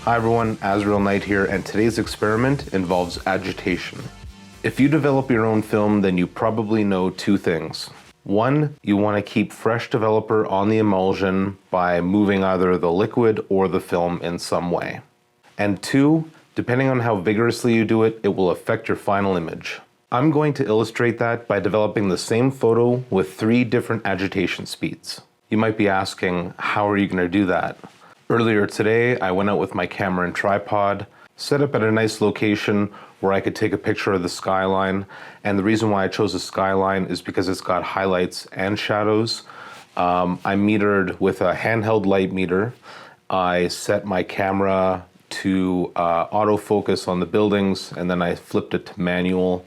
Hi everyone, Azriel Knight here, and today's experiment involves agitation. If you develop your own film, then you probably know two things. One, you want to keep fresh developer on the emulsion by moving either the liquid or the film in some way. And two, depending on how vigorously you do it, it will affect your final image. I'm going to illustrate that by developing the same photo with 3 different agitation speeds. You might be asking, how are you going to do that? Earlier today, I went out with my camera and tripod, set up at a nice location where I could take a picture of the skyline. And the reason why I chose the skyline is because it's got highlights and shadows. I metered with a handheld light meter. I set my camera to autofocus on the buildings, and then I flipped it to manual.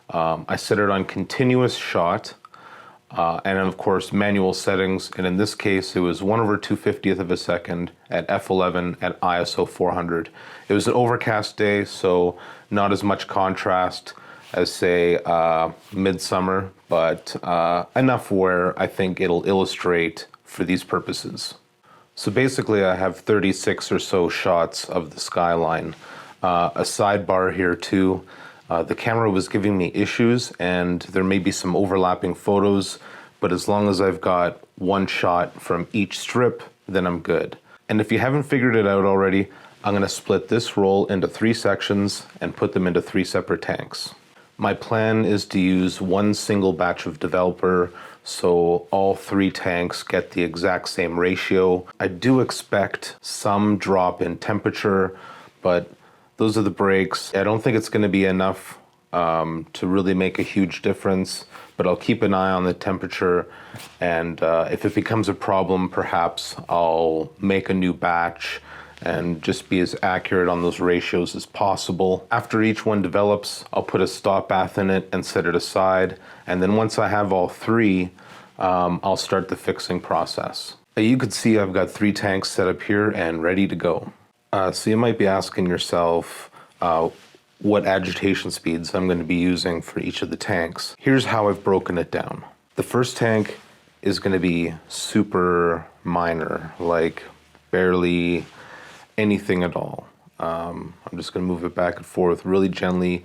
I set it on continuous shot. And of course manual settings, and in this case it was 1/250th of a second at f11 at ISO 400. It was an overcast day, so not as much contrast as say midsummer, but enough where I think it'll illustrate for these purposes. So basically I have 36 or so shots of the skyline. A sidebar here too. The camera was giving me issues and there may be some overlapping photos, but as long as I've got one shot from each strip, then I'm good. And if you haven't figured it out already, I'm going to split this roll into 3 sections and put them into 3 separate tanks. My plan is to use one single batch of developer, so all 3 tanks get the exact same ratio. I do expect some drop in temperature, but those are the breaks. I don't think it's going to be enough to really make a huge difference, but I'll keep an eye on the temperature, and if it becomes a problem, perhaps I'll make a new batch and just be as accurate on those ratios as possible. After each one develops, I'll put a stop bath in it and set it aside, and then once I have all 3, I'll start the fixing process. You can see I've got 3 tanks set up here and ready to go. So you might be asking yourself what agitation speeds I'm going to be using for each of the tanks. Here's how I've broken it down. The first tank is going to be super minor, like barely anything at all. I'm just going to move it back and forth really gently,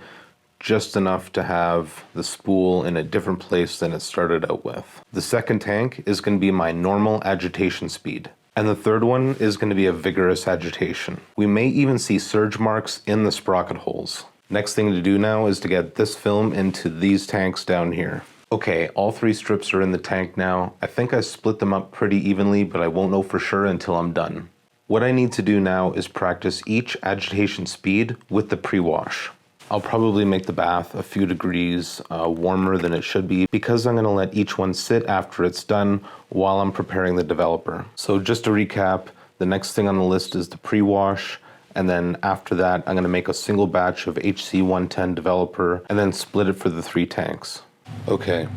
just enough to have the spool in a different place than it started out with. The second tank is going to be my normal agitation speed. And the third one is going to be a vigorous agitation. We may even see surge marks in the sprocket holes. Next thing to do now is to get this film into these tanks down here. Okay, all 3 strips are in the tank now. I think I split them up pretty evenly, but I won't know for sure until I'm done. What I need to do now is practice each agitation speed with the pre-wash. I'll probably make the bath a few degrees warmer than it should be because I'm going to let each one sit after it's done while I'm preparing the developer. So just to recap, the next thing on the list is the pre-wash, and then after that I'm going to make a single batch of HC110 developer and then split it for the 3 tanks. Okay,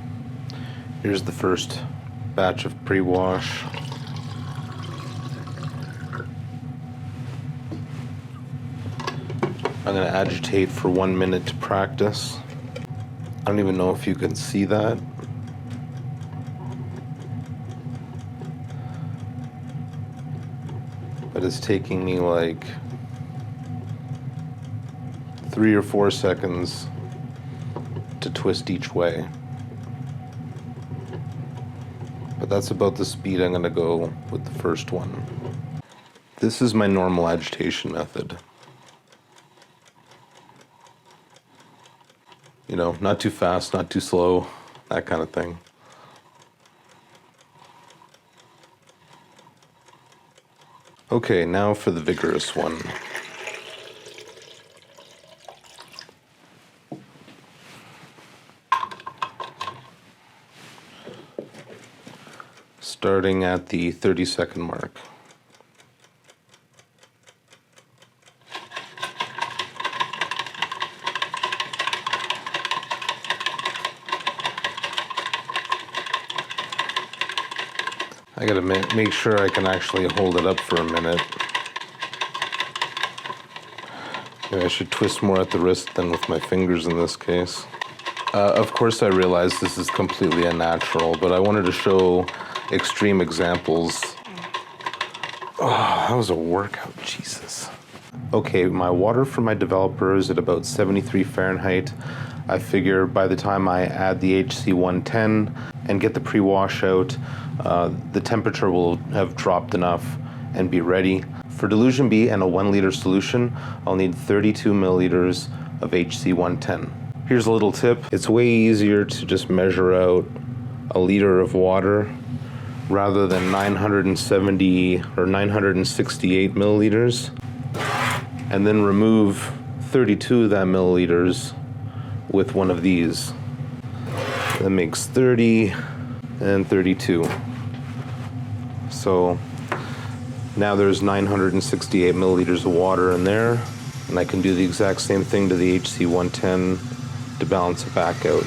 here's the first batch of pre-wash. I'm going to agitate for 1 minute to practice. I don't even know if you can see that. But it's taking me like 3 or 4 seconds to twist each way. But that's about the speed I'm going to go with the first one. This is my normal agitation method. You know, not too fast, not too slow, that kind of thing. Okay, now for the vigorous one. Starting at the 30-second mark. I gotta make sure I can actually hold it up for a minute. Maybe I should twist more at the wrist than with my fingers in this case. Of course I realize this is completely unnatural, but I wanted to show extreme examples. Oh, that was a workout, Jesus. Okay, my water for my developer is at about 73 Fahrenheit. I figure by the time I add the HC 110 and get the pre-wash out, the temperature will have dropped enough and be ready. For Delusion B and a 1 liter solution, I'll need 32 milliliters of HC 110. Here's a little tip. It's way easier to just measure out a liter of water rather than 970 or 968 milliliters, and then remove 32 of that milliliters with one of these. That makes 30 and 32. So now there's 968 milliliters of water in there, and I can do the exact same thing to the HC 110 to balance it back out.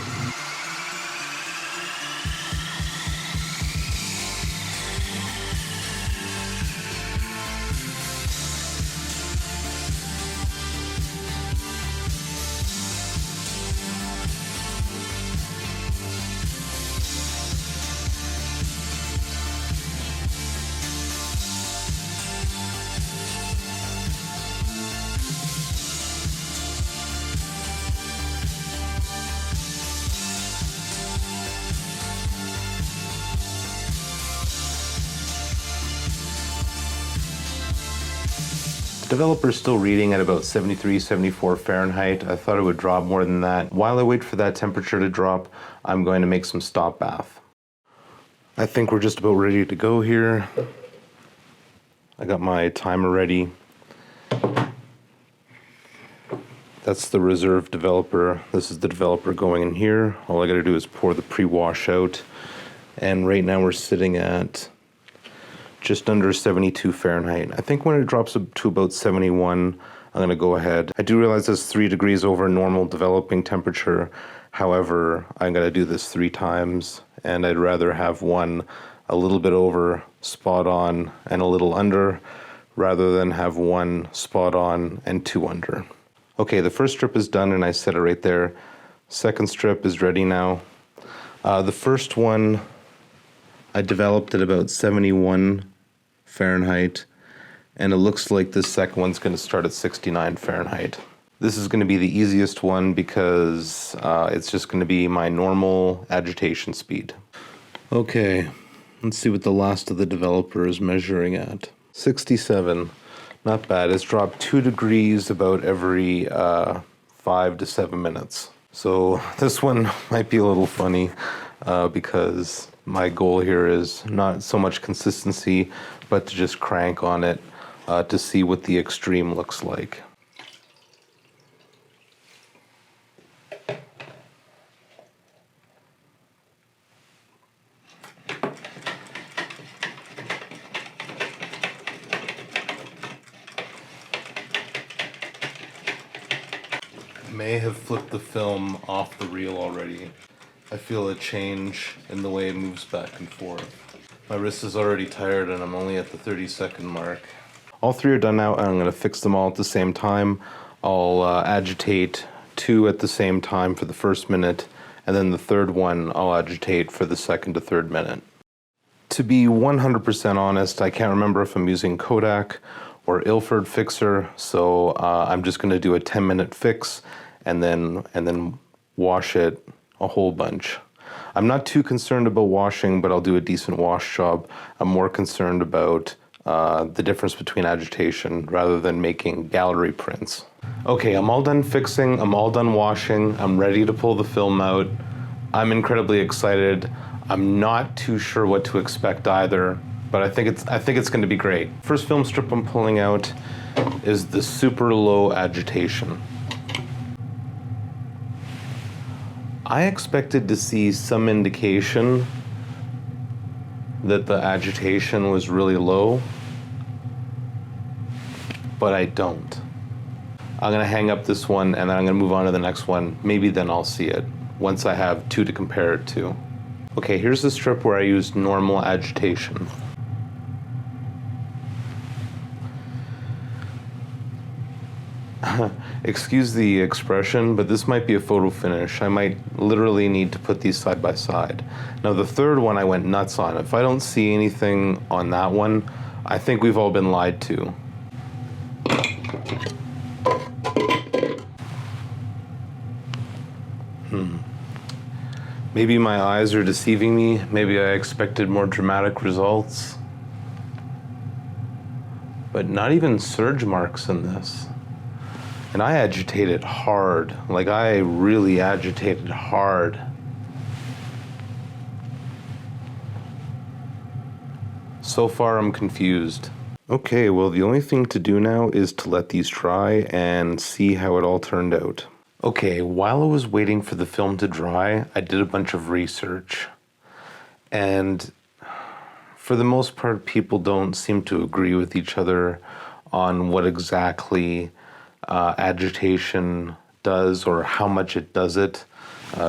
The developer's still reading at about 73, 74 Fahrenheit. I thought it would drop more than that. While I wait for that temperature to drop, I'm going to make some stop bath. I think we're just about ready to go here. I got my timer ready. That's the reserve developer. This is the developer going in here. All I gotta do is pour the pre-wash out. And right now we're sitting at just under 72 Fahrenheit. I think when it drops up to about 71, I'm gonna go ahead. I do realize that's 3 degrees over normal developing temperature. However, I'm gonna do this 3 times, and I'd rather have one a little bit over, spot on, and a little under, rather than have one spot on and 2 under. Okay, the first strip is done and I set it right there. Second strip is ready now. The first one I developed at about 71 Fahrenheit, and it looks like this second one's going to start at 69 Fahrenheit. This is going to be the easiest one because it's just going to be my normal agitation speed. Okay, let's see what the last of the developer is measuring at. 67, not bad. It's dropped 2 degrees about every 5 to 7 minutes. So this one might be a little funny because my goal here is not so much consistency, but to just crank on it to see what the extreme looks like. May have flipped the film off the reel already. I feel a change in the way it moves back and forth. My wrist is already tired and I'm only at the 30-second mark. All 3 are done now and I'm going to fix them all at the same time. I'll agitate 2 at the same time for the first minute, and then the third one I'll agitate for the second to third minute. To be 100% honest, I can't remember if I'm using Kodak or Ilford Fixer, so I'm just going to do a 10-minute fix and then wash it a whole bunch. I'm not too concerned about washing, but I'll do a decent wash job. I'm more concerned about the difference between agitation rather than making gallery prints. Okay, I'm all done fixing, I'm all done washing, I'm ready to pull the film out. I'm incredibly excited. I'm not too sure what to expect either, but I think it's going to be great. First film strip I'm pulling out is the super low agitation. I expected to see some indication that the agitation was really low, but I don't. I'm gonna hang up this one and then I'm gonna move on to the next one. Maybe then I'll see it once I have 2 to compare it to. Okay, here's the strip where I used normal agitation. Excuse the expression, but this might be a photo finish. I might literally need to put these side by side. Now the third one I went nuts on. If I don't see anything on that one, I think we've all been lied to. Maybe my eyes are deceiving me. Maybe I expected more dramatic results. But not even surge marks in this. And I agitated hard. Like, I really agitated hard. So far, I'm confused. Okay, well, the only thing to do now is to let these dry and see how it all turned out. Okay, while I was waiting for the film to dry, I did a bunch of research. And for the most part, people don't seem to agree with each other on what exactly agitation does or how much it does it.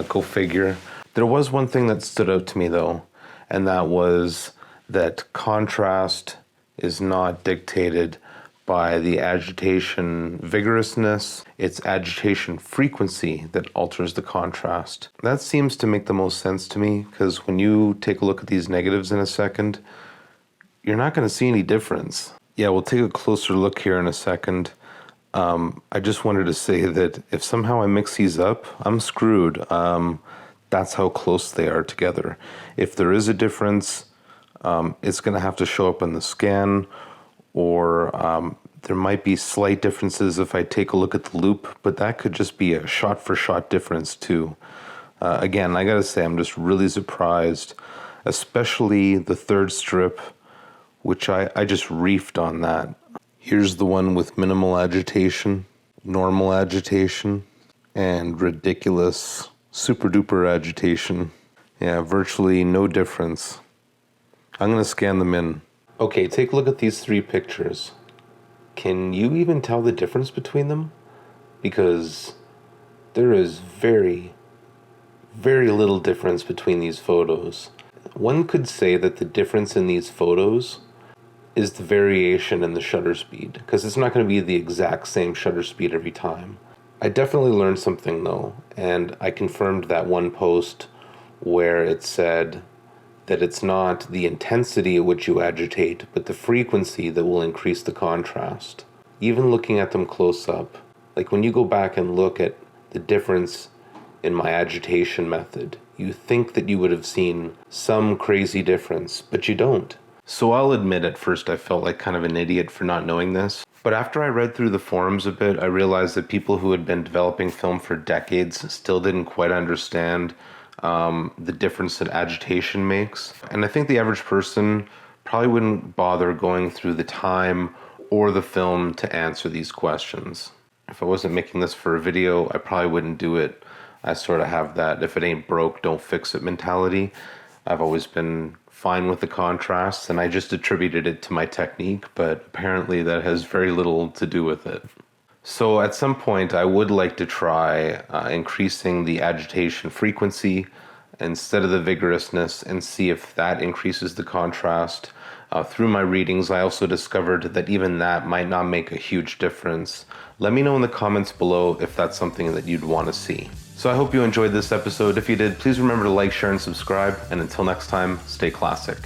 Go figure. There was one thing that stood out to me, though, and that was that contrast is not dictated by the agitation vigorousness. It's agitation frequency that alters the contrast. That seems to make the most sense to me, because when you take a look at these negatives in a second, you're not going to see any difference. Yeah, we'll take a closer look here in a second. I just wanted to say that if somehow I mix these up, I'm screwed. That's how close they are together. If there is a difference, it's going to have to show up in the scan, or there might be slight differences if I take a look at the loop, but that could just be a shot-for-shot difference too. Again, I gotta say, I'm just really surprised, especially the third strip, which I just reefed on that. Here's the one with minimal agitation, normal agitation, and ridiculous super-duper agitation. Yeah, virtually no difference. I'm going to scan them in. Okay, take a look at these three pictures. Can you even tell the difference between them? Because there is very, very little difference between these photos. One could say that the difference in these photos is the variation in the shutter speed, because it's not going to be the exact same shutter speed every time. I definitely learned something though, and I confirmed that one post where it said that it's not the intensity at which you agitate, but the frequency that will increase the contrast. Even looking at them close up, like when you go back and look at the difference in my agitation method, you think that you would have seen some crazy difference, but you don't. So I'll admit at first I felt like kind of an idiot for not knowing this, but after I read through the forums a bit, I realized that people who had been developing film for decades still didn't quite understand the difference that agitation makes. And I think the average person probably wouldn't bother going through the time or the film to answer these questions. If I wasn't making this for a video, I probably wouldn't do it. I sort of have that if it ain't broke, don't fix it mentality. I've always been fine with the contrasts, and I just attributed it to my technique, but apparently that has very little to do with it. So at some point, I would like to try increasing the agitation frequency instead of the vigorousness and see if that increases the contrast. Through my readings, I also discovered that even that might not make a huge difference. Let me know in the comments below if that's something that you'd want to see. So I hope you enjoyed this episode. If you did, please remember to like, share, and subscribe. And until next time, stay classic.